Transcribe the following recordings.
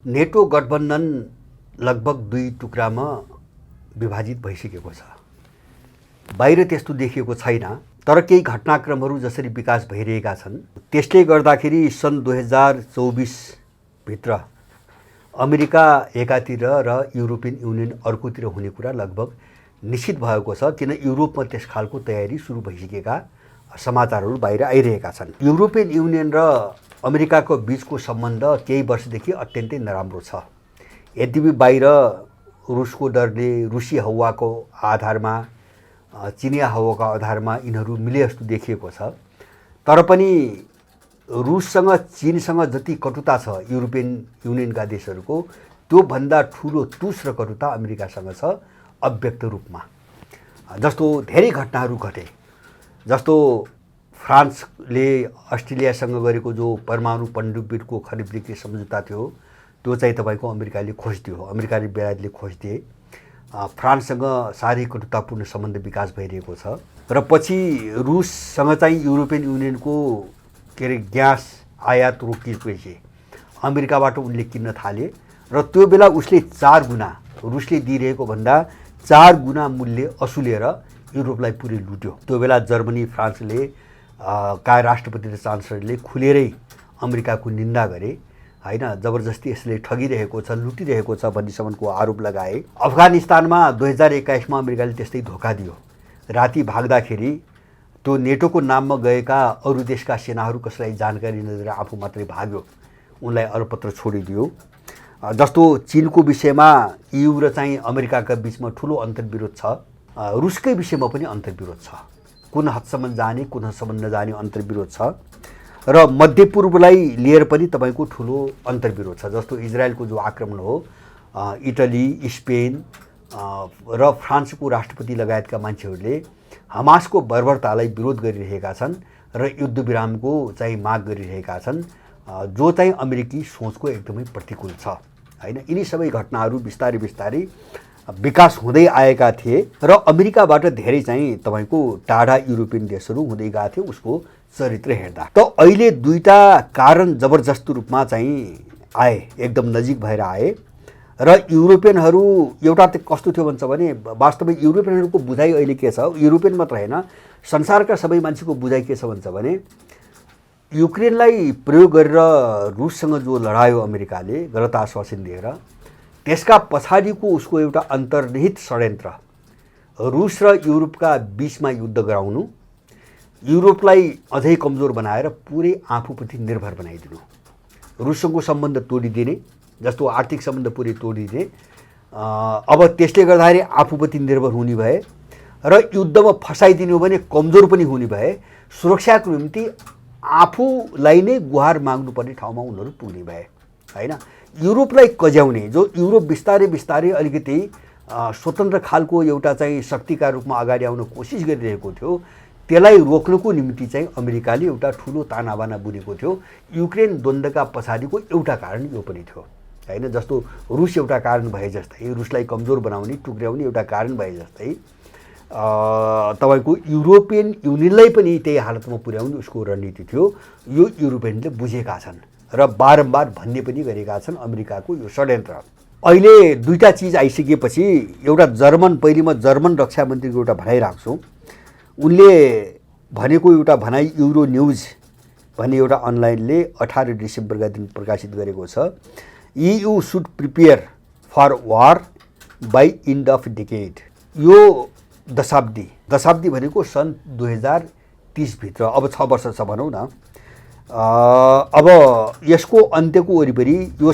नेटो गठबन्धन लगभग दुई टुक्रामा विभाजित भइसकेको छ। बाहिर त्यस्तो देखिएको छैन, तर केही घटनाक्रमहरू जसरी विकास भइरहेका छन् त्यसले गर्दाखेरि सन् 2024 भित्र अमेरिका एकातिर र युरोपियन युनियन अर्कोतिर हुने कुरा लगभग निश्चित भएको छ, किन युरोपमा त्यस खालको तयारी सुरु भइसकेका समाचारहरू बाहिर आइरहेका छन्। युरोपियन युनियन र अमेरिकाको बीचको सम्बन्ध केही वर्षदेखि अत्यन्तै नराम्रो छ। यद्यपि बाहिर रुसको डरले रुसी हवाको आधारमा चिनिया हवाको आधारमा यिनीहरू मिले जस्तो देखिएको छ, तर पनि रुससँग चीनसँग जति कटुता छ युरोपियन युनियनका देशहरूको त्योभन्दा ठुलो तुस र कटुता अमेरिकासँग छ अव्यक्त रूपमा। जस्तो धेरै घटनाहरू घटे, जस्तो फ्रान्सले अस्ट्रेलियासँग गरेको जो परमाणु पनडुब्बीको खरिद बिक्री सम्झौता थियो त्यो चाहिँ तपाईँको अमेरिकाले खोजिदियो, अमेरिकाले बेलायतले खोजिदिए। फ्रान्ससँग साह्रै कटुतापूर्ण सम्बन्ध विकास भइरहेको छ र पछि रुससँग चाहिँ युरोपियन युनियनको ग्यास आयात रोकिएपछि अमेरिकाबाट उनले किन्न थाले र त्यो बेला उसले 4 गुणा रुसले दिइरहेको भन्दा 4 गुणा मूल्य असुलेर युरोपलाई पुरै लुट्यो। त्यो बेला जर्मनी फ्रान्सले का राष्ट्रपति र चान्सलरले खुलेरै अमेरिकाको निन्दा गरे, हैन, जबरजस्ती यसले ठगिरहेको छ, लुटिरहेको छ भन्नेसम्मको आरोप लगाए। अफगानिस्तानमा 2021 मा अमेरिकाले त्यस्तै धोका दियो। राति भाग्दाखेरि त्यो नेटोको नाममा गएका अरू देशका सेनाहरू कसैलाई जानकारी नदिएर आफू मात्रै भाग्यो, उनलाई अलपत्र छोडिदियो। जस्तो चीनको विषयमा EU र चाहिँ अमेरिकाका बीचमा ठुलो अन्तर्विरोध छ, रुसकै विषयमा पनि अन्तर्विरोध छ, कुन हदसम्म जाने कुन हदसम्म नजाने अन्तर्विरोध छ र मध्यपूर्वलाई लिएर पनि तपाईँको ठुलो अन्तर्विरोध छ। जस्तो इजरायलको जो आक्रमण हो, इटली, स्पेन र फ्रान्सको राष्ट्रपति लगायतका मान्छेहरूले हमासको बर्बरतालाई विरोध गरिरहेका छन् र युद्धविरामको चाहिँ माग गरिरहेका छन्, जो चाहिँ अमेरिकी सोचको एकदमै प्रतिकूल छ, हैन। यिनी सबै घटनाहरू बिस्तारै बिस्तारै विकास हुँदै आएका थिए र अमेरिकाबाट धेरै चाहिँ तपाईँको टाढा युरोपियन देशहरू हुँदै गएको थियो उसको चरित्र हेर्दा। त अहिले दुईटा कारण जबरजस्त रूपमा चाहिँ आए, एकदम नजिक भएर आए र युरोपियनहरू एउटा त कस्तो थियो भन्छ भने वास्तवमा युरोपियनहरूको बुझाइ अहिले के छ, युरोपियन मात्र होइन संसारका सबै मान्छेको बुझाइ के छ भन्छ भने युक्रेनलाई प्रयोग गरेर रुससँग जो लडायो अमेरिकाले गलत आश्वासन दिएर, त्यसका पछाडिको उसको एउटा अन्तर्निहित षड्यन्त्र रुस र युरोपका बीचमा युद्ध गराउनु, युरोपलाई अझै कमजोर बनाएर पुरै आफूप्रति निर्भर बनाइदिनु, रुससँगको सम्बन्ध तोडिदिने, जस्तो आर्थिक सम्बन्ध पुरै तोडिदिने। अब त्यसले गर्दाखेरि आफूप्रति निर्भर हुने भए र युद्धमा फसाइदिनु भने कमजोर पनि हुने भए, सुरक्षाको निम्ति आफूलाई नै गुहार माग्नुपर्ने ठाउँमा उनीहरू पुग्ने भए, हैन। युरोपलाई कज्याउने, जो युरोप बिस्तारै बिस्तारै अलिकति स्वतन्त्र खालको एउटा चाहिँ शक्तिका रूपमा अगाडि आउन कोसिस गरिरहेको थियो, त्यसलाई रोक्नको निम्ति चाहिँ अमेरिकाले एउटा ठुलो तानाबाना बुनेको थियो। युक्रेन द्वन्द्वका पछाडिको एउटा कारण यो पनि थियो, हैन। जस्तो रुस एउटा कारण भए जस्तै, रुसलाई कमजोर बनाउने टुक्र्याउने एउटा कारण भए जस्तै तपाईँको युरोपियन युनियनलाई पनि त्यही हालतमा पुर्याउने उसको रणनीति थियो। यो युरोपियनले बुझेका छन् र बारम्बार भन्ने पनि गरेका छन् अमेरिकाको यो षड्यन्त्र। अहिले दुईटा चिज आइसकेपछि एउटा जर्मन, पहिले म जर्मन रक्षा मन्त्रीको एउटा भनाइ राख्छु। उनले भनेको एउटा भनाइ युरो न्युज भन्ने एउटा अनलाइनले 18 डिसेम्बरका दिन प्रकाशित गरेको छ। EU should prepare for war by end of decade। यो दशाब्दी भनेको सन् 2030 भित्र, अब 6 वर्ष छ भनौँ न। अब यसको अन्त्यको वरिपरि, यो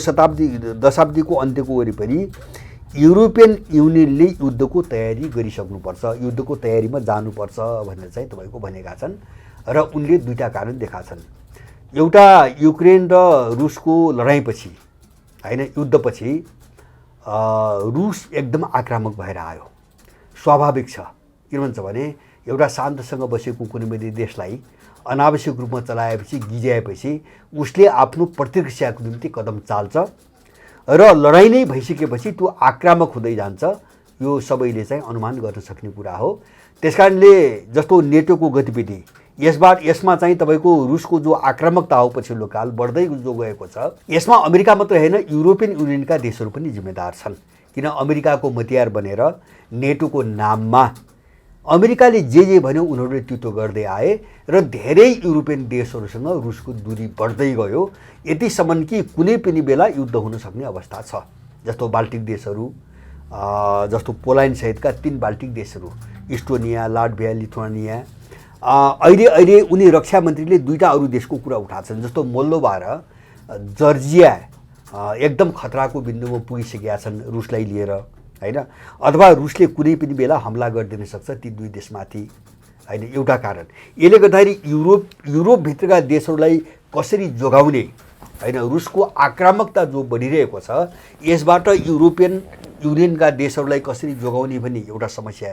दशाब्दीको अन्त्यको वरिपरि युरोपियन युनियनले युद्धको तयारी गरिसक्नुपर्छ, युद्धको तयारीमा जानुपर्छ भनेर चाहिँ तपाईँको भनेका छन् र उनले दुईटा कारण देखा छन्। एउटा युक्रेन र रुसको लडाइँपछि, हैन, युद्धपछि रुस एकदम आक्रामक भएर आयो, स्वाभाविक छ। किन भन्छ भने एउटा शान्तसँग बसेको कुनै पनि देशलाई अनावश्यक रूपमा चलाएपछि, गिज्याएपछि उसले आफ्नो प्रतिरक्षाको निम्ति कदम चाल्छ र लडाइँ नै भइसकेपछि त्यो आक्रामक हुँदै जान्छ। यो सबैले चाहिँ अनुमान गर्न सक्ने कुरा हो। त्यसकारणले जस्तो नेटोको गतिविधि यसमा चाहिँ तपाईँको रुसको जो आक्रामकता हो पछिल्लो काल बढ्दै जो गएको छ, यसमा अमेरिका मात्रै होइन युरोपियन युनियनका देशहरू पनि जिम्मेदार छन्। किन अमेरिकाको मतियार बनेर नेटोको नाममा अमेरिकाले जे भन्यो उनीहरूले त्यो गर्दै आए र धेरै युरोपियन देशहरूसँग रुसको दूरी बढ्दै गयो, यतिसम्म कि कुनै पनि बेला युद्ध हुन सक्ने अवस्था छ। जस्तो बाल्टिक देशहरू, जस्तो पोल्यान्ड सहितका 3 बाल्टिक देशहरू, इस्टोनिया, लाटभिया, लिथुआनिया, अहिले उनी रक्षा मन्त्रीले 2टा अरू देशको कुरा उठाएको छन्, जस्तो मोल्दोभा र जर्जिया एकदम खतराको बिन्दुमा पुगिसकेका छन् रुसलाई लिएर, हैन? अथवा रुसले कुनै पनि बेला हमला गरिदिन सक्छ ती 2 देशमाथि, हैन? एउटा कारण यसले गर्दाखेरि युरोपभित्रका देशहरूलाई कसरी जोगाउने, हैन? रुसको आक्रामकता जो बढिरहेको छ यसबाट युरोपियन युनियनका देशहरूलाई कसरी जोगाउने भन्ने एउटा समस्या।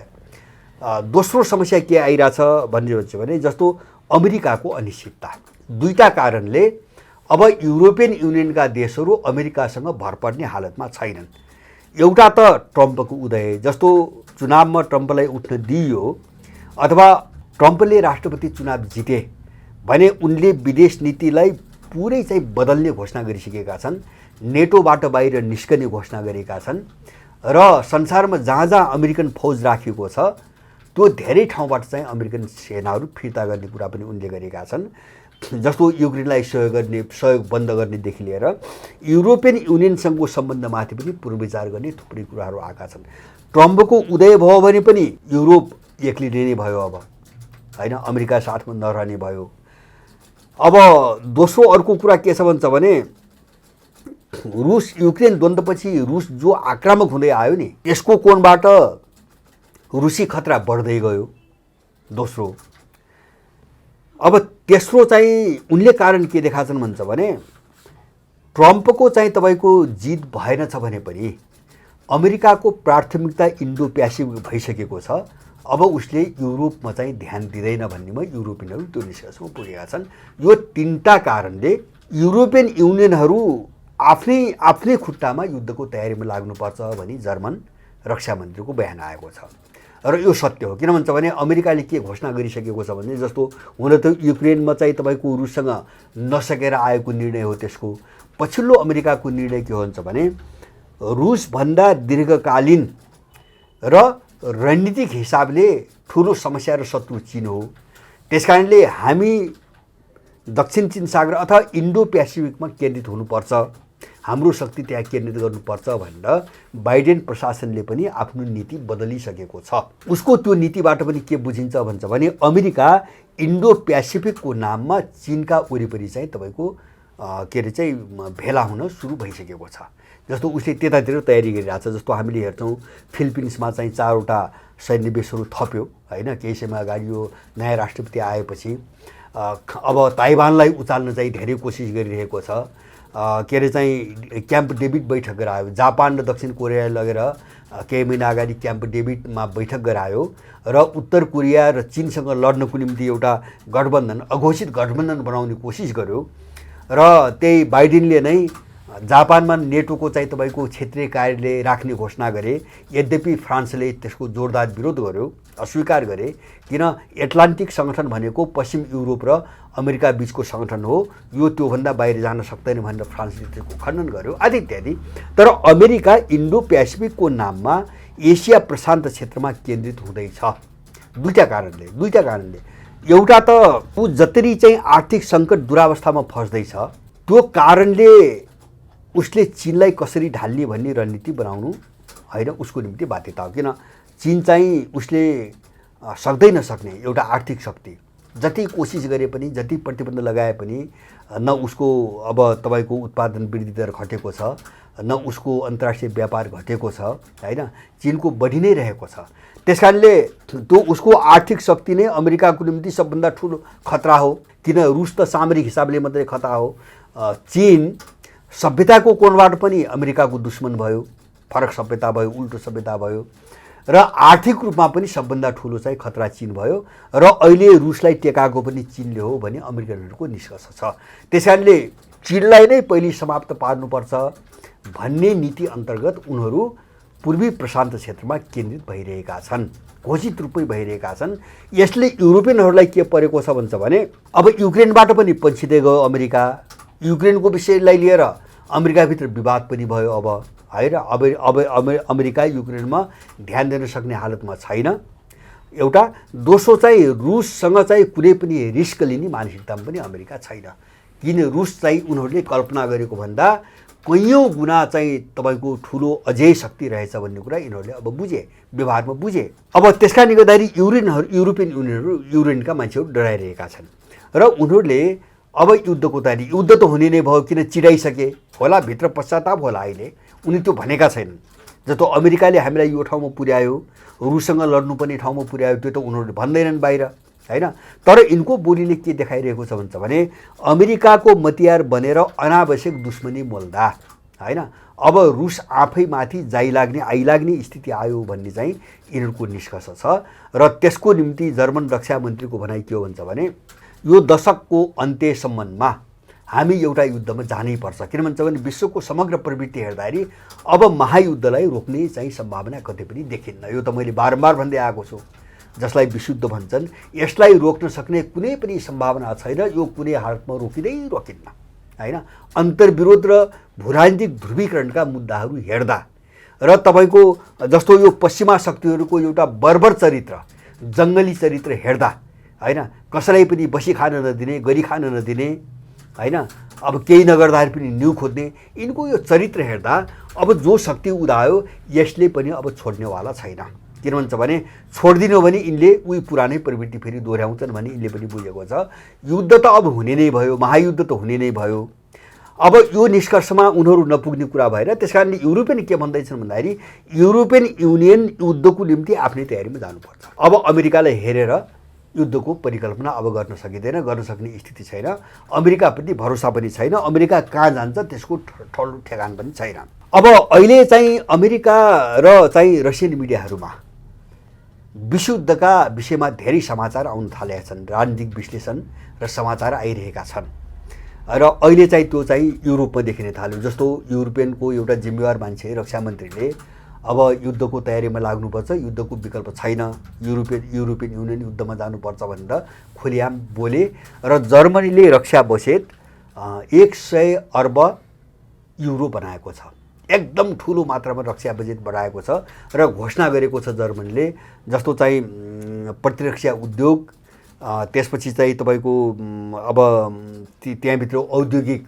दोस्रो समस्या के आइरहेछ भने जस्तो अमेरिकाको अनिश्चितता। 2टा कारणले अब युरोपियन युनियनका देशहरू अमेरिकासँग भर पर्ने हालतमा छैनन्। एउटा त ट्रम्पको उदय, जस्तो चुनावमा ट्रम्पलाई उठ्न दिइयो अथवा ट्रम्पले राष्ट्रपति चुनाव जिते भने उनले विदेश नीतिलाई पुरै चाहिँ बदल्ने घोषणा गरिसकेका छन्, नेटोबाट बाहिर निस्कने घोषणा गरेका छन् र संसारमा जहाँ अमेरिकन फौज राखिएको छ त्यो धेरै ठाउँबाट चाहिँ अमेरिकन सेनाहरू फिर्ता गर्ने कुरा पनि उनले गरेका छन्। जस्तो युक्रेनलाई सहयोग बन्द गर्नेदेखि लिएर युरोपियन युनियनसँगको सम्बन्धमाथि पनि पुनर्विचार गर्ने थुप्रै कुराहरू आएका छन्। ट्रम्पको उदय भयो भने पनि युरोप एक्लिने नै भयो अब, हैन? अमेरिका साथमा नरहने भयो। अब दोस्रो अर्को कुरा के छ भन्छ भने रुस युक्रेन द्वन्द्वपछि रुस जो आक्रामक हुँदै आयो नि यसको कोणबाट रुसी खतरा बढ्दै गयो। दोस्रो अब तेस्रो चाहिँ उनले कारण के देखाछन् भन्छ भने ट्रम्पको चाहिँ तपाईँको जित भएन छ भने पनि अमेरिकाको प्राथमिकता इन्डो प्यासिफिक भइसकेको छ, अब उसले युरोपमा चाहिँ ध्यान दिँदैन भन्नेमा युरोपियनहरू त्यो निष्कर्षमा पुगेका छन्। यो 3टा कारणले युरोपियन युनियनहरू आफ्नै खुट्टामा युद्धको तयारीमा लाग्नुपर्छ भनी जर्मन रक्षा मन्त्रीको बयान आएको छ र यो सत्य हो। किन भन्छ भने अमेरिकाले के घोषणा गरिसकेको छ भने जस्तो हुन त युक्रेनमा चाहिँ तपाईँको रुससँग नसकेर आएको निर्णय हो, त्यसको पछिल्लो अमेरिकाको निर्णय के हुन्छ भने रुसभन्दा दीर्घकालीन र रणनीतिक हिसाबले ठुलो समस्या र शत्रु चीन हो, त्यसकारणले हामी दक्षिण चीन सागर अथवा इन्डो प्यासिफिकमा केन्द्रित हुनुपर्छ, हाम्रो शक्ति त्यहाँ केन्द्रित गर्नुपर्छ भनेर बाइडेन प्रशासनले पनि आफ्नो नीति बदलिसकेको छ। उसको त्यो नीतिबाट पनि के बुझिन्छ भन्छ भने अमेरिका इन्डो प्यासिफिकको नाममा चीनका वरिपरि चाहिँ तपाईँको चाहिँ भेला हुन सुरु भइसकेको छ। जस्तो उसले त्यतातिर तयारी गरिरहेछ। जस्तो हामीले हेर्छौँ फिलिपिन्समा चाहिँ 4वटा सैन्य बेसहरू थप्यो, हैन? केही समय अगाडि यो नयाँ राष्ट्रपति आएपछि अब ताइवानलाई उचाल्न चाहिँ धेरै कोसिस गरिरहेको छ। चाहिँ क्याम्प डेभिड बैठक गरायो, जापान र दक्षिण कोरियालाई लगेर केही महिना अगाडि क्याम्प डेभिडमा बैठक गरायो र उत्तर कोरिया र चीनसँग लड्नको निम्ति एउटा गठबन्धन, अघोषित गठबन्धन बनाउने कोसिस गर्यो र त्यही बाइडेनले नै जापानमा नेटोको चाहिँ तपाईँको क्षेत्रीय कार्यालय राख्ने घोषणा गरे। यद्यपि फ्रान्सले त्यसको जोरदार विरोध गर्यो, अस्वीकार गरे, किन एटलान्टिक सङ्गठन भनेको पश्चिम युरोप र अमेरिका बीचको सङ्गठन हो, यो त्योभन्दा बाहिर जान सक्दैन भनेर फ्रान्सले त्यसको खण्डन गर्यो आदि इत्यादि। तर अमेरिका इन्डो प्यासिफिकको नाममा एसिया प्रशान्त क्षेत्रमा केन्द्रित हुँदैछ 2टा कारणले। एउटा त ऊ जसरी चाहिँ आर्थिक सङ्कट दुरावस्थामा फस्दैछ त्यो कारणले उसले चीनलाई कसरी ढाल्ने भन्ने रणनीति बनाउनु हैन उसको निम्ति बाध्यता हो। किन चीन चाहिँ उसले सक्दै नसक्ने एउटा आर्थिक शक्ति, जति कोसिस गरे पनि जति प्रतिबन्ध लगाए पनि न उसको अब तपाईँको उत्पादन वृद्धि दर घटेको छ, न उसको अन्तर्राष्ट्रिय व्यापार घटेको छ, हैन? चीनको बढी नै रहेको छ। त्यसकारणले त्यो उसको आर्थिक शक्ति नै अमेरिकाको निम्ति सबभन्दा ठुलो खतरा हो। किन रुस त सामरिक हिसाबले मात्रै खतरा हो, चीन सभ्यताको कोणबाट पनि अमेरिकाको दुश्मन भयो, फरक सभ्यता भयो, उल्टो सभ्यता भयो र आर्थिक रूपमा पनि सबभन्दा ठुलो चाहिँ खतरा चीन भयो र अहिले रुसलाई टेकाएको पनि चीनले हो भन्ने अमेरिकनहरूको निष्कर्ष छ। त्यसकारणले चीनलाई नै पहिले समाप्त पार्नुपर्छ भन्ने नीति अन्तर्गत उनीहरू पूर्वी प्रशान्त क्षेत्रमा केन्द्रित भइरहेका छन्, घोषित रूपमै भइरहेका छन्। यसले युरोपियनहरूलाई के परेको छ भन्छ भने अब युक्रेनबाट पनि पन्छिँदै गयो अमेरिका। युक्रेनको विषयलाई लिएर अमेरिकाभित्र विवाद पनि भयो अब होइन। अब अमेरिका युक्रेनमा ध्यान दिन सक्ने हालतमा छैन। एउटा दोस्रो चाहिँ रुससँग चाहिँ कुनै पनि रिस्क लिने मानसिकतामा पनि अमेरिका छैन, किन रुस चाहिँ उनीहरूले कल्पना गरेको भन्दा कैयौँ गुणा चाहिँ तपाईँको ठुलो अझै शक्ति रहेछ भन्ने कुरा यिनीहरूले अब बुझे, व्यवहारमा बुझे। अब त्यस कारणले गर्दाखेरि युरोपियन युनियनहरू युक्रेनका मान्छेहरू डराइरहेका छन् र उनीहरूले अब युद्धको तयारी, युद्ध त हुने नै भयो, किन चिडाइसके होला, भित्र पश्चाताप होला। अहिले उनी त्यो भनेका छैनन्। जस्तो अमेरिकाले हामीलाई यो ठाउँमा पुर्यायो, रुससँग लड्नुपर्ने ठाउँमा पुर्यायो, त्यो त उनीहरूले भन्दैनन् बाहिर होइन। तर यिनको बोलीले के देखाइरहेको छ भन्छ भने अमेरिकाको मतियार बनेर अनावश्यक दुश्मनी मोल्दा होइन अब रुस आफैमाथि आइलाग्ने स्थिति आयो भन्ने चाहिँ यिनीहरूको निष्कर्ष छ। र त्यसको निम्ति जर्मन रक्षा मन्त्रीको भनाइ के हो भन्छ भने यो दशकको अन्त्यसम्ममा हामी एउटा युद्धमा जानै पर्छ। किन भन्छ भने विश्वको समग्र प्रवृत्ति हेर्दाखेरि अब महायुद्धलाई रोक्ने चाहिँ सम्भावना कतै पनि देखिन्न। यो त मैले बारम्बार भन्दै आएको छु। जसलाई विशुद्ध भन्छन् यसलाई रोक्न सक्ने कुनै पनि सम्भावना छैन। यो कुनै हालतमा रोकिन्न होइन। अन्तर्विरोध र भूराजनीतिक ध्रुवीकरणका मुद्दाहरू हेर्दा र तपाईँको जस्तो यो पश्चिमा शक्तिहरूको एउटा बर्बर चरित्र, जङ्गली चरित्र हेर्दा होइन, कसैलाई पनि बसी खान नदिने, गरी खान नदिने होइन, अब केही नगर्दाखेरि पनि न्यु खोज्ने, यिनको यो चरित्र हेर्दा अब जो शक्ति उदायो यसले पनि अब छोड्नेवाला छैन। किन भन्छ भने छोडिदिनु भने यिनले उही पुरानै प्रवृत्ति फेरि दोहोऱ्याउँछन् भन्ने यिनले पनि बुझेको छ। युद्ध त अब हुने नै भयो, महायुद्ध त हुने नै भयो। अब यो निष्कर्षमा उनीहरू नपुग्ने कुरा भएर त्यस कारणले युरोपियन के भन्दैछन् भन्दाखेरि युरोपियन युनियन युद्धको निम्ति आफ्नै तयारीमा जानुपर्छ। अब अमेरिकालाई हेरेर युद्धको परिकल्पना अब गर्न सकिँदैन, गर्न सक्ने स्थिति छैन। अमेरिकाप्रति भरोसा पनि छैन। अमेरिका कहाँ जान्छ त्यसको ठेगान पनि छैन। अब अहिले चाहिँ अमेरिका र चाहिँ रसियन मिडियाहरूमा विशुद्धका विषयमा धेरै समाचार आउन थालेका छन्, राजनीतिक विश्लेषण र समाचार आइरहेका छन्। र अहिले चाहिँ त्यो चाहिँ युरोपमा देखिन थाल्यो। जस्तो युरोपियनको एउटा जिम्मेवार मान्छे रक्षा मन्त्रीले अब युद्धको तयारीमा लाग्नुपर्छ, युद्धको विकल्प छैन, युरोपियन युनियन युद्धमा जानुपर्छ भनेर खुलेआम बोले। र जर्मनीले रक्षा बजेट 100 अर्ब युरो बनाएको छ, एकदम ठुलो मात्रामा रक्षा बजेट बढाएको छ र घोषणा गरेको छ जर्मनीले। जस्तो चाहिँ प्रतिरक्षा उद्योग, त्यसपछि चाहिँ तपाईँको अब त्यहाँभित्र औद्योगिक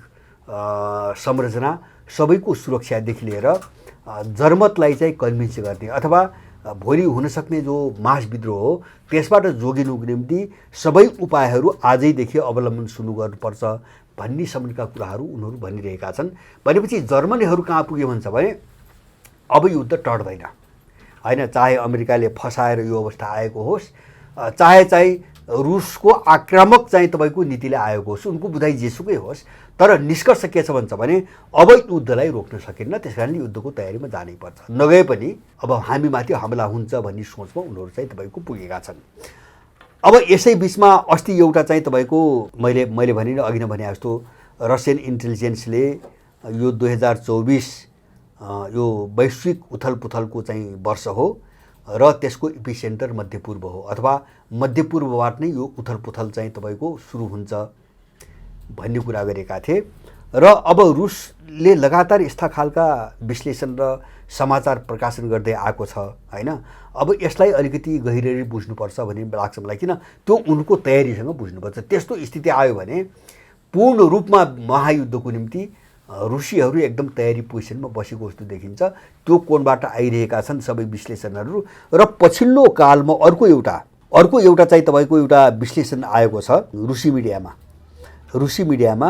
संरचना सबैको सुरक्षादेखि लिएर जर्मतलाई चाहिँ कन्भिन्स गर्ने अथवा भोलि हुनसक्ने जो मास विद्रोह हो त्यसबाट जोगिनुको निम्ति सबै उपायहरू आजैदेखि अवलम्बन सुरु गर्नुपर्छ भन्ने सम्बन्धका कुराहरू उनीहरू भनिरहेका छन्। भनेपछि जर्मनीहरू कहाँ पुग्यो भन्छ भने अब युद्ध टर्दैन होइन। चाहे अमेरिकाले फसाएर यो अवस्था आएको होस्, चाहे चाहिँ रुसको आक्रामक चाहिँ तपाईँको नीतिले आएको होस्, उनको बुझाइ जेसुकै होस्, तर निष्कर्ष के छ भन्छ भने अब युद्धलाई रोक्न सकिन्न। त्यस कारणले युद्धको तयारीमा जानै पर्छ। नगए पनि अब हामीमाथि हमला हुन्छ भन्ने सोचमा उनीहरू चाहिँ तपाईँको पुगेका छन्। अब यसै बिचमा अस्ति एउटा चाहिँ तपाईँको मैले भने अघि नै भने जस्तो रसियन इन्टेलिजेन्सले यो 2024 यो वैश्विक उथलपुथलको चाहिँ वर्ष हो र त्यसको एपिसेन्टर मध्यपूर्व हो अथवा मध्यपूर्वबाट नै यो उथलपुथल चाहिँ तपाईँको सुरु हुन्छ भन्ने कुरा गरेका थिए। र अब रुसले लगातार यस्ता खालका विश्लेषण र समाचार प्रकाशन गर्दै आएको छ होइन। अब यसलाई अलिकति गहिररी बुझ्नुपर्छ भन्ने लाग्छ मलाई, किन त्यो उनको तयारीसँग बुझ्नुपर्छ। त्यस्तो स्थिति आयो भने पूर्ण रूपमा महायुद्धको निम्ति रुसीहरू एकदम तयारी पोजिसनमा बसेको जस्तो देखिन्छ। त्यो कोणबाट आइरहेका छन् सबै विश्लेषणहरू। र पछिल्लो कालमा अर्को एउटा चाहिँ तपाईँको एउटा विश्लेषण आएको छ रुसी मिडियामा।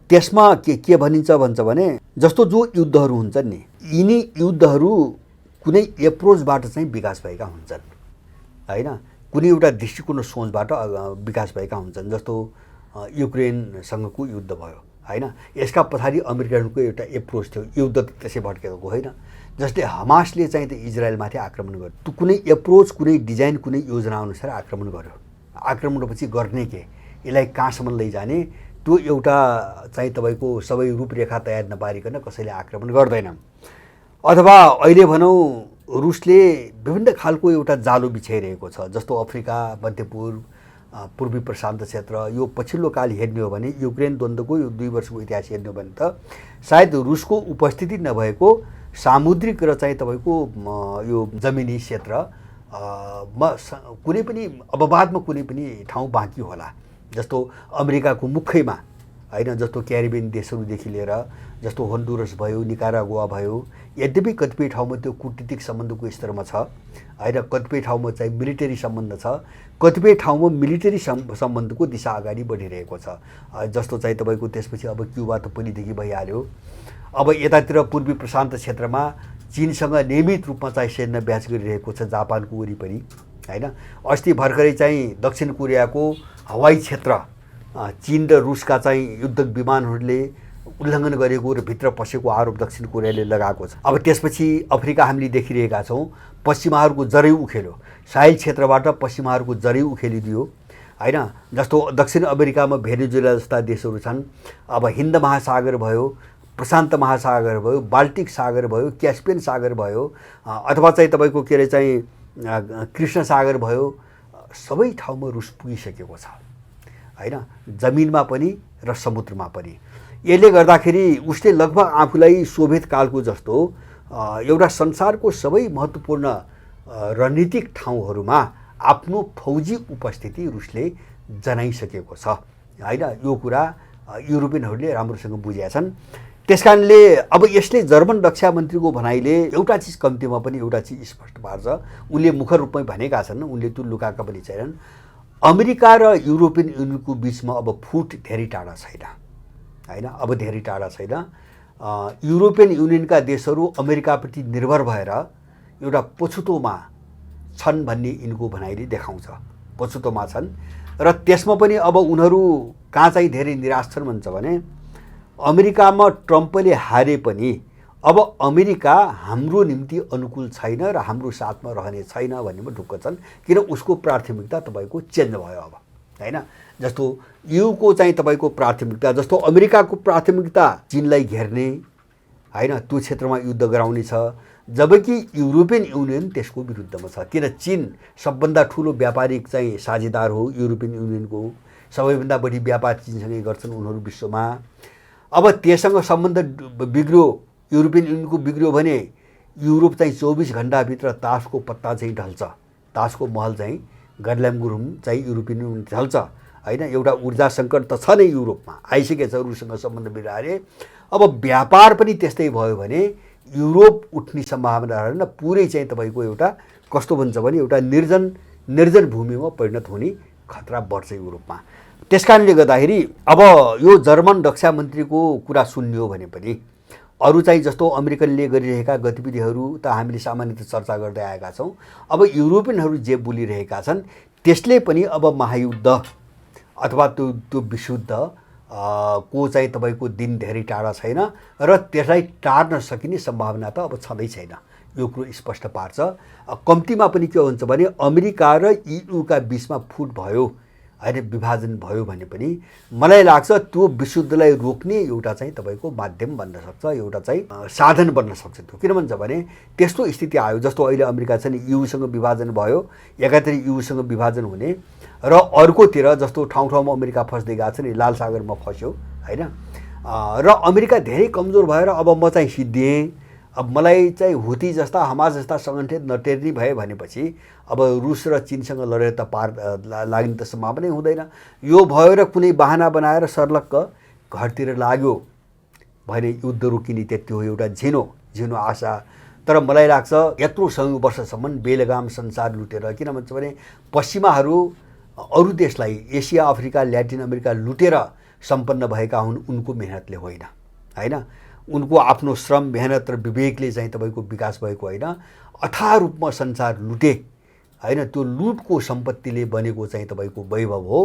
त्यसमा के भनिन्छ भन्छ भने जस्तो जो युद्धहरू हुन्छन् नि, यिनी युद्धहरू कुनै एप्रोचबाट चाहिँ विकास भएका हुन्छन् होइन, कुनै एउटा दृष्टिकोण सोचबाट विकास भएका हुन्छन्। जस्तो युक्रेनसँगको युद्ध भयो होइन, यसका पछाडि अमेरिकनको एउटा एप्रोच थियो। युद्ध त त्यसै भड्केको होइन। जस्तै हमासले चाहिँ त इजरायलमाथि आक्रमण गर्यो, त्यो कुनै एप्रोच, कुनै डिजाइन, कुनै योजना अनुसार आक्रमण गर्यो। आक्रमणपछि गर्ने के, यसलाई कहाँसम्म लैजाने, त्यो एउटा चाहिँ तपाईँको सबै रूपरेखा तयार नपारिकन कसैले आक्रमण गर्दैन। अथवा अहिले भनौँ रुसले विभिन्न खालको एउटा जालो बिछाइरहेको छ, जस्तो अफ्रिका, मध्यपूर्व, पूर्वी प्रशान्त क्षेत्र। यो पछिल्लो काल हेर्ने हो भने युक्रेन द्वन्द्वको यो 2 वर्षको इतिहास हेर्ने हो भने त सायद रुसको उपस्थिति नभएको सामुद्रिक र चाहिँ तपाईँको यो जमिनी क्षेत्र कुनै पनि अपवादमा कुनै पनि ठाउँ बाँकी होला, जस्तो अमेरिकाको मुखैमा होइन, जस्तो क्यारिबियन देशहरूदेखि लिएर जस्तो होन्डुरस भयो, निकारागुआ भयो। यद्यपि कतिपय ठाउँमा त्यो कूटनीतिक सम्बन्धको स्तरमा छ होइन, कतिपय ठाउँमा चाहिँ मिलिटरी सम्बन्ध छ, कतिपय ठाउँमा मिलिटरी सम्बन्धको दिशा अगाडि बढिरहेको छ। जस्तो चाहिँ तपाईँको त्यसपछि अब क्युबा त पहिलेदेखि भइहाल्यो। अब यतातिर पूर्वी प्रशान्त क्षेत्रमा चीनसँग नियमित रूपमा चाहिँ सैन्य अभ्यास गरिरहेको छ, जापानको वरिपरि होइन। अस्ति भर्खरै चाहिँ दक्षिण कोरियाको हवाई क्षेत्र चीन र रुसका चाहिँ युद्धक विमानहरूले उल्लङ्घन गरेको र भित्र पसेको आरोप दक्षिण कोरियाले लगाएको छ। अब त्यसपछि अफ्रिका हामीले देखिरहेका छौँ, पश्चिमाहरूको जरै उखेल्यो, साहेल क्षेत्रबाट पश्चिमाहरूको जरै उखेलिदियो होइन। जस्तो दक्षिण अमेरिकामा भेनेजुएला जस्ता देशहरू छन्। अब हिन्द महासागर भयो, प्रशान्त महासागर भयो, बाल्टिक सागर भयो, क्यास्पियन सागर भयो, अथवा चाहिँ तपाईँको के अरे चाहिँ कृष्ण सागर भयो, सबै ठाउँमा रुस पुगिसकेको छ होइन, जमिनमा पनि र समुद्रमा पनि। यसले गर्दाखेरि उसले लगभग आफूलाई सोभियत कालको जस्तो एउटा संसारको सबै महत्त्वपूर्ण रणनीतिक ठाउँहरूमा आफ्नो फौजी उपस्थिति रुसले जनाइसकेको छ होइन। यो कुरा युरोपियनहरूले राम्रोसँग बुझेका छन्। त्यसकारणले अब यसले जर्मन रक्षा मन्त्रीको भनाइले एउटा चिज कम्तीमा पनि एउटा चिज स्पष्ट पार्छ। उनले मुख रूपमै भनेका छन्, उनले त्यो लुकाएका पनि छैनन्। अमेरिका र युरोपियन युनियनको बिचमा अब फुट धेरै टाढा छैन होइन, अब धेरै टाढा छैन। युरोपियन युनियनका देशहरू अमेरिकाप्रति निर्भर भएर एउटा पछुतोमा छन् भन्ने यिनको भनाइले देखाउँछ, पछुतोमा छन्। र त्यसमा पनि अब उनीहरू कहाँ चाहिँ धेरै निराश छन् भन्छ भने अमेरिकामा ट्रम्पले हारे पनि अब अमेरिका हाम्रो निम्ति अनुकूल छैन र हाम्रो साथमा रहने छैन भन्नेमा ढुक्क छन्, किन उसको प्राथमिकता तपाईँको चेन्ज भयो अब होइन। जस्तो युको चाहिँ तपाईँको प्राथमिकता, जस्तो अमेरिकाको प्राथमिकता चीनलाई घेर्ने होइन, त्यो क्षेत्रमा युद्ध गराउने छ, जबकि युरोपियन युनियन त्यसको विरुद्धमा छ। किन चीन सबभन्दा ठुलो व्यापारिक चाहिँ साझेदार हो युरोपियन युनियनको, सबैभन्दा बढी व्यापार चीनसँगै गर्छन् उनीहरू विश्वमा। अब त्यससँग सम्बन्ध बिग्रियो, युरोपियन युनियनको बिग्रियो भने युरोप चाहिँ 24 घण्टाभित्र तासको पत्ता चाहिँ ढल्छ, तासको महल चाहिँ गर्ल्यामगुरुम चाहिँ युरोपियन युनियन ढल्छ होइन। एउटा ऊर्जा सङ्कट त छ नै युरोपमा, आइसकेछ रुससँग सम्बन्ध बिग्राएर। अब व्यापार पनि त्यस्तै भयो भने युरोप उठ्ने सम्भावना रहेन, पुरै चाहिँ तपाईँको एउटा कस्तो भन्छ भने एउटा निर्जन भूमिमा परिणत हुने खतरा बढ्छ युरोपमा। त्यसकारणले गर्दाखेरि अब यो जर्मन रक्षा मन्त्रीको कुरा सुन्यो भने पनि अरू चाहिँ जस्तो अमेरिकनले गरिरहेका गतिविधिहरू त हामीले सामान्यतः चर्चा गर्दै आएका छौँ। अब युरोपियनहरू जे बोलिरहेका छन् त्यसले पनि अब महायुद्ध अथवा त्यो विशुद्ध को चाहिँ तपाईँको दिन धेरै टाढा छैन र त्यसलाई टार्न सकिने सम्भावना त अब छँदै छैन, यो कुरो स्पष्ट पार्छ। कम्तीमा पनि के हुन्छ भने अमेरिका र युका बिचमा फुट भयो होइन, विभाजन भयो भने पनि मलाई लाग्छ त्यो विशुद्धलाई रोक्ने एउटा चाहिँ तपाईँको माध्यम बन्न सक्छ, एउटा चाहिँ साधन बन्न सक्छ त्यो। किन भन्छ भने त्यस्तो स्थिति आयो, जस्तो अहिले अमेरिका छ नि युसँग विभाजन भयो, एकातिर युसँग विभाजन हुने र अर्कोतिर जस्तो ठाउँ ठाउँमा अमेरिका फस्दै गएको छ नि, लाल सागरमा फस्यो होइन। र अमेरिका धेरै कमजोर भएर अब म चाहिँ सिद्धिएँ, अब मलाई चाहिँ हुती जस्ता हमास जस्ता सङ्गठित नटेर्ने भए भनेपछि अब रुस र चीनसँग लडेर त पार लाग्ने त सम्भावनै हुँदैन। यो भयो र कुनै बहाना बनाएर सर्लक्क घरतिर लाग्यो भने युद्ध रोकिने, त्यति हो एउटा झिनो आशा। तर मलाई लाग्छ यत्रो वर्षसम्म बेलगाम संसार लुटेर, किन भन्छ भने पश्चिमाहरू अरू देशलाई एसिया, अफ्रिका, ल्याटिन अमेरिका लुटेर सम्पन्न भएका हुन्, उनको मेहनतले होइन होइन, उनको आफ्नो श्रम मेहनत र विवेकले चाहिँ तपाईँको विकास भएको होइन, अथाह रूपमा संसार लुटे होइन। त्यो लुटको सम्पत्तिले बनेको चाहिँ तपाईँको वैभव हो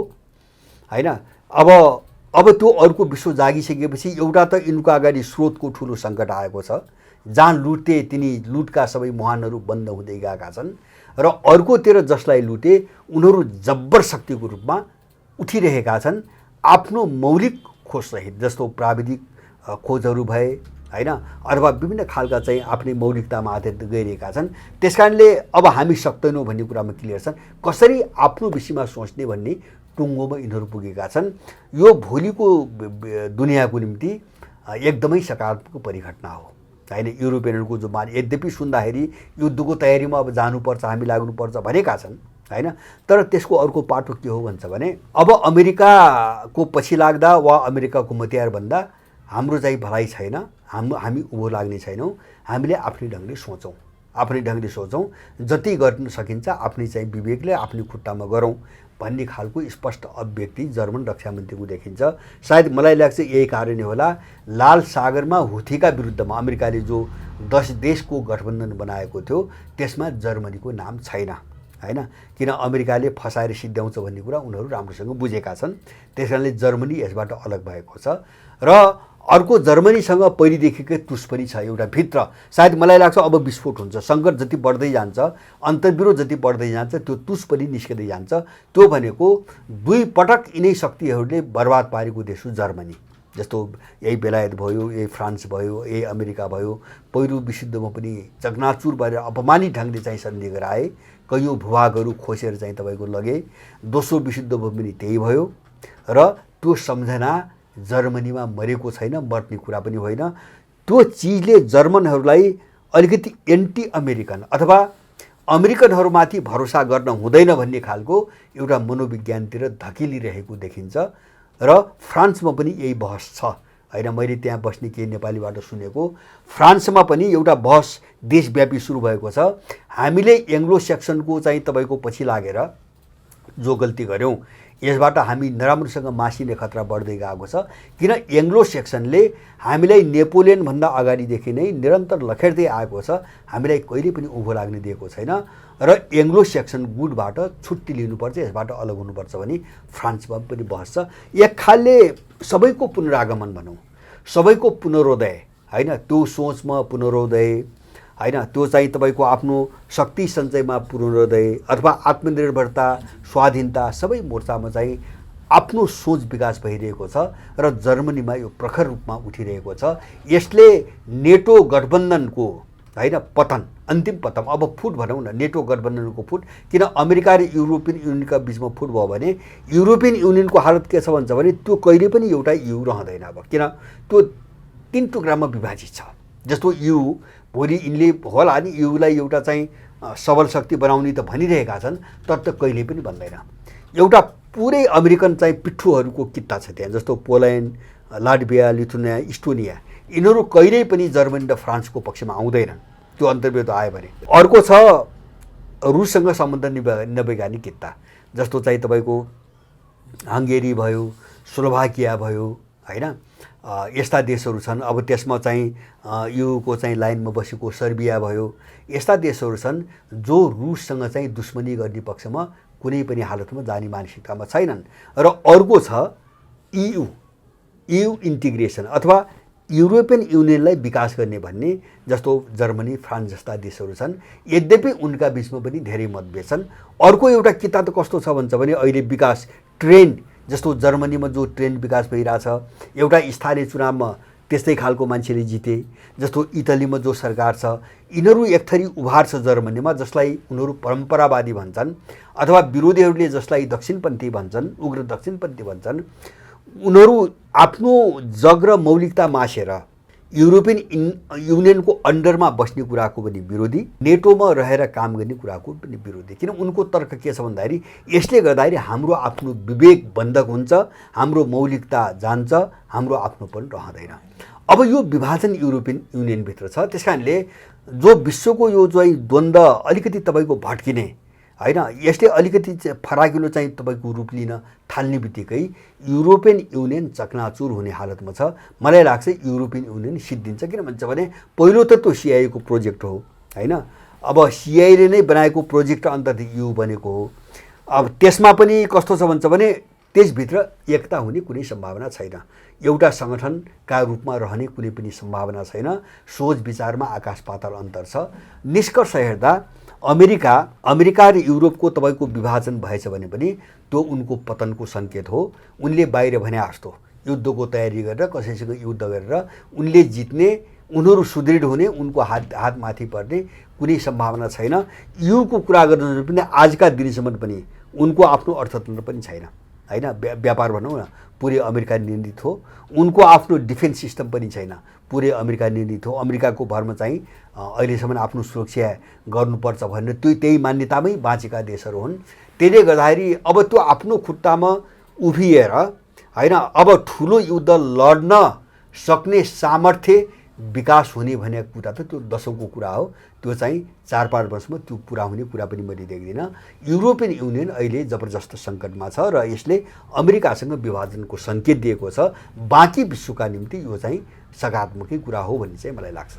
होइन। अब त्यो अर्को विश्व जागिसकेपछि एउटा त यिनको अगाडि स्रोतको ठुलो सङ्कट आएको छ, जहाँ लुटे तिनी लुटका सबै मुहानहरू बन्द हुँदै गएका छन्, र अर्कोतिर जसलाई लुटे उनीहरू जब्बर शक्तिको रूपमा उठिरहेका छन् आफ्नो मौलिक खोजसहित, जस्तो प्राविधिक खोजहरू भए हैन, अथवा विभिन्न खालका चाहिँ आफ्नै मौलिकतामा आधारित गइरहेका छन्। त्यसकारणले अब हामी सक्दैनौँ भन्ने कुरामा क्लियर छन्। कसरी आफ्नो विषयमा सोच्ने भन्ने टुङ्गोमा यिनीहरू पुगेका छन्। यो भोलिको दुनियाँको निम्ति एकदमै सकारात्मक परिघटना हो हैन। युरोपियनहरूको जो मान यद्यपि सुन्दाखेरि युद्धको तयारीमा अब जानुपर्छ, हामी लाग्नुपर्छ भनेका छन् हैन, तर त्यसको अर्को पाटो के हो भन्छ भने अब अमेरिकाको पछि लाग्दा वा अमेरिकाको मतियार भन्दा हाम्रो चाहिँ भलाइ छैन, हामी उँभो लाग्ने छैनौँ। हामीले आफ्नै ढङ्गले सोचौँ, आफ्नै ढङ्गले सोचौँ, जति गर्न सकिन्छ आफ्नै चाहिँ विवेकले आफ्नै खुट्टामा गरौँ भन्ने खालको स्पष्ट अभिव्यक्ति जर्मन रक्षा मन्त्रीको देखिन्छ। सायद मलाई लाग्छ यही कारण होला लाल सागरमा हुथीका विरुद्धमा अमेरिकाले जो 10 देशको गठबन्धन बनाएको थियो त्यसमा जर्मनीको नाम छैन हैन, किन अमेरिकाले फसाएर सिद्ध्याउँछ भन्ने कुरा उनीहरू राम्रोसँग बुझेका छन्। त्यसकारणले जर्मनी यसबाट अलग भएको छ र अर्को जर्मनीसँग पहिलेदेखिकै तुस पनि छ एउटा भित्र। सायद मलाई लाग्छ अब विस्फोट हुन्छ, सङ्कट जति बढ्दै जान्छ, अन्तर्विरोध जति बढ्दै जान्छ, त्यो तुस पनि निस्किँदै जान्छ। त्यो भनेको दुई पटक यिनै शक्तिहरूले बर्बाद पारेको देश हो जर्मनी। जस्तो यही बेलायत भयो, यही फ्रान्स भयो, यही अमेरिका भयो। पहिलो विश्वयुद्धमा पनि चकनाचुर भएर अपमानित ढङ्गले चाहिँ सन्धि गराए, कैयौँ भूभागहरू खोसेर चाहिँ तपाईँको लगे। दोस्रो विश्वयुद्धमा पनि त्यही भयो र त्यो सम्झना जर्मनीमा मरेको छैन, मर्ने कुरा पनि होइन। त्यो चिजले जर्मनहरूलाई अलिकति एन्टी अमेरिकन अथवा अमेरिकनहरूमाथि भरोसा गर्न हुँदैन भन्ने खालको एउटा मनोविज्ञानतिर धकिलिरहेको देखिन्छ र फ्रान्समा पनि यही बहस छ हैन। मैले त्यहाँ बस्ने केही नेपालीबाट सुनेको फ्रान्समा पनि एउटा बहस देशव्यापी सुरु भएको छ। हामीले एङ्ग्लो सेक्सनको चाहिँ तपाईँको पछि लागेर जो गल्ती गऱ्यौँ यसबाट हामी नराम्रोसँग मासिने खतरा बढ्दै गएको छ। किन एङ्ग्लो सेक्सनले हामीलाई नेपोलियनभन्दा अगाडिदेखि नै निरन्तर लखेड्दै आएको छ, हामीलाई कहिले पनि उँभो लाग्न दिएको छैन र एङ्ग्लो सेक्सन गुटबाट छुट्टी लिनुपर्छ, यसबाट अलग हुनुपर्छ भने फ्रान्समा पनि बहस छ। एक खालले सबैको पुनरागमन भनौँ, सबैको पुनरोदय हैन, त्यो सोचमा पुनरोदय हैन, त्यो चाहिँ तपाईँको आफ्नो शक्ति सञ्चयमा पुनरोदय अथवा आत्मनिर्भरता, स्वाधीनता सबै मोर्चामा चाहिँ आफ्नो सोच विकास भइरहेको छ र जर्मनीमा यो प्रखर रूपमा उठिरहेको छ। यसले नेटो गठबन्धनको हैन पतन, अन्तिम पतन, अब फुट भनौँ न, नेटो गठबन्धनको फुट। किन अमेरिका र युरोपियन युनियनका बिचमा फुट भयो भने युरोपियन युनियनको हालत के छ भन्छ भने त्यो कहिले पनि एउटा यु रहँदैन। अब किन त्यो 3 टुक्रामा विभाजित छ। जस्तो यु भोलि यिनले होला नि युलाई एउटा चाहिँ सबल शक्ति बनाउने त भनिरहेका छन्, तर त कहिले पनि भन्दैन। एउटा पुरै अमेरिकन चाहिँ पिट्ठुहरूको कित्ता छ त्यहाँ। जस्तो पोल्यान्ड, लाटभिया, लिथुनिया, इस्टोनिया, यिनीहरू कहिल्यै पनि जर्मनी र फ्रान्सको पक्षमा आउँदैनन् त्यो अन्तर्विरोध आयो भने। अर्को छ रुससँग सम्बन्ध नवैज्ञानिक कित्ता, जस्तो चाहिँ तपाईँको हङ्गेरी भयो, स्लोभाकिया भयो हैन, यस्ता देशहरू छन्। अब त्यसमा चाहिँ युको चाहिँ लाइनमा बसेको सर्बिया भयो। यस्ता देशहरू छन् जो रुससँग चाहिँ दुश्मनी गर्ने पक्षमा कुनै पनि हालतमा जाने मानसिकतामा छैनन्। र अर्को छ EU इन्टिग्रेसन अथवा युरोपियन युनियनलाई विकास गर्ने भन्ने, जस्तो जर्मनी, फ्रान्स जस्ता देशहरू छन्। यद्यपि उनका बिचमा पनि धेरै मतभेद छन्। अर्को एउटा किता त कस्तो छ भन्छ भने अहिले विकास ट्रेन्ड, जस्तो जर्मनीमा जो ट्रेन्ड विकास भइरहेछ, एउटा स्थानीय चुनावमा त्यस्तै खालको मान्छेले जिते। जस्तो इटलीमा जो सरकार छ, यिनीहरू एक थरी उभार छ जर्मनीमा, जसलाई उनीहरू परम्परावादी भन्छन् अथवा विरोधीहरूले जसलाई दक्षिणपन्थी भन्छन्, उग्र दक्षिणपन्थी भन्छन्। उनीहरू आफ्नो जग र मौलिकता मासेर युरोपियन युनियनको अन्डरमा बस्ने कुराको पनि विरोधी, नेटोमा रहेर काम गर्ने कुराको पनि विरोधी। किन उनको तर्क के छ भन्दाखेरि यसले गर्दाखेरि हाम्रो आफ्नो विवेक बन्धक हुन्छ, हाम्रो मौलिकता जान्छ, हाम्रो आफ्नोपन रहँदैन। अब यो विभाजन युरोपियन युनियनभित्र छ। त्यसकारणले जो विश्वको यो चाहिँ द्वन्द्व अलिकति तपाईँको भड्किने हैन, यसले अलिकति फराकिलो चाहिँ तपाईँको रूप लिन थाल्ने बित्तिकै युरोपियन युनियन चकनाचुर हुने हालतमा छ। मलाई लाग्छ युरोपियन युनियन सिद्धिन्छ। किन भन्छ भने पहिलो त त्यो सिआइएको प्रोजेक्ट हो हैन, अब सिआइले नै बनाएको प्रोजेक्ट अन्तर्गत यु बनेको हो। अब त्यसमा पनि कस्तो छ भन्छ भने त्यसभित्र एकता हुने कुनै सम्भावना छैन, एउटा सङ्गठनका रूपमा रहने कुनै पनि सम्भावना छैन। सोच विचारमा आकाश पाताल अन्तर छ। निष्कर्ष हेर्दा अमेरिका र युरोपको तपाईँको विभाजन भएछ भने पनि त्यो उनको पतनको सङ्केत हो। उनले बाहिर भने जस्तो युद्धको तयारी गरेर कसैसँग युद्ध गरेर उनले जित्ने उनीहरू सुदृढ हुने, उनको हात माथि पर्ने कुनै सम्भावना छैन। युको कुरा गर्नु पनि आजका दिनसम्म पनि उनको आफ्नो अर्थतन्त्र पनि छैन हैन। व्यापार भनौँ न पुरै अमेरिका नियन्त्रित हो। उनको आफ्नो डिफेन्स सिस्टम पनि छैन, पुरै अमेरिका नियन्त्रित हो। अमेरिकाको भरमा चाहिँ अहिलेसम्म आफ्नो सुरक्षा गर्नुपर्छ भनेर त्यही मान्यतामै बाँचेका देशहरू हुन्। त्यसले गर्दाखेरि अब त्यो आफ्नो खुट्टामा उभिएर हैन अब ठुलो युद्ध लड्न सक्ने सामर्थ्य विकास हुने भन्ने कुरा त त्यो दशौँको कुरा हो। त्यो चाहिँ 4-5 वर्षमा त्यो पुरा हुने कुरा पनि मैले देख्दिनँ। युरोपियन युनियन अहिले जबरजस्त सङ्कटमा छ र यसले अमेरिकासँग विभाजनको सङ्केत दिएको छ। बाँकी विश्वका निम्ति यो चाहिँ सकारात्मकै कुरा हो भन्ने चाहिँ मलाई लाग्छ।